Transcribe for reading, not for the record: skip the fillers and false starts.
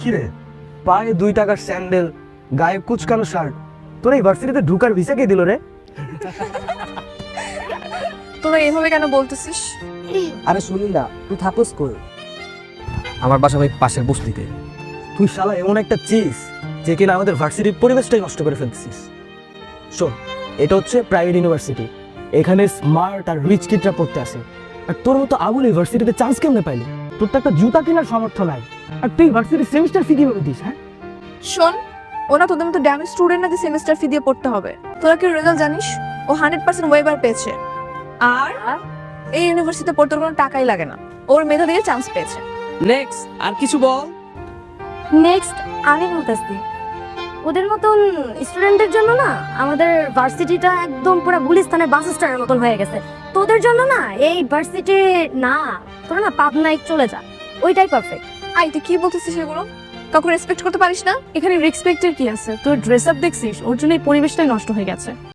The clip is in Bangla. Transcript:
কিরে, পায়ে 2 টাকার স্যান্ডেল, গায়ে কুচকানো শার্ট, তোর এই ভার্সিটিতে ঢুকার ভিসা কে দিল রে? তোরা এইভাবে কেন বলতেছিস? আরে শুনি না, তুই থাকোস কই? আমার বাসা ভাই পাশের বস্তিতে। তুই শালা এমন একটা চিজ যে কিনা আমাদের ভার্সিটির পরিবেশটাই নষ্ট করে ফেলতেছিস। শোন, এটা হচ্ছে প্রাইভেট ইউনিভার্সিটি, এখানে স্মার্ট আর রিচ কিডরা পড়তে আসে। আর তোর মতো আবুল ইউনিভার্সিটিতে চান্স কেমনে পাইলি? তোর তো একটা জুতা কেনার সামর্থ্য নাই, আর তুই ভার্সিটির সেমিস্টার ফি কিভাবে দিস? হ্যাঁ, শোন, ওরা তোদের মতো ড্যামেজ স্টুডেন্ট না যে সেমিস্টার ফি দিয়ে পড়তে হবে। তোরা কি রেজাল্ট জানিস? ও 100% ওয়েবার পেয়েছে। আর এই ইউনিভার্সিটিতে পড়তে ওর কোনো টাকাই লাগে না, ওর মেধা দিয়ে চান্স পেয়েছে। নেক্সট আর কিছু বল। নেক্সট আমি বলতেছি, ওদের মতন স্টুডেন্টদের জন্য না আমাদের ভার্সিটিটা একদম পুরো গুলিস্তানের বাস স্ট্যান্ডের মতন হয়ে গেছে। তোদের জন্য না এই ভার্সিটি না, তোরা না পাবনায় চলে যা, ওইটাই পারফেক্ট। আই তুই কি বলতেছিস এগুলো? কাউকে রেসপেক্ট করতে পারিস না? এখানে রেসপেক্টের কি আছে? তোর ড্রেস আপ দেখছিস, ওর জন্য এই পরিবেশটাই নষ্ট হয়ে গেছে।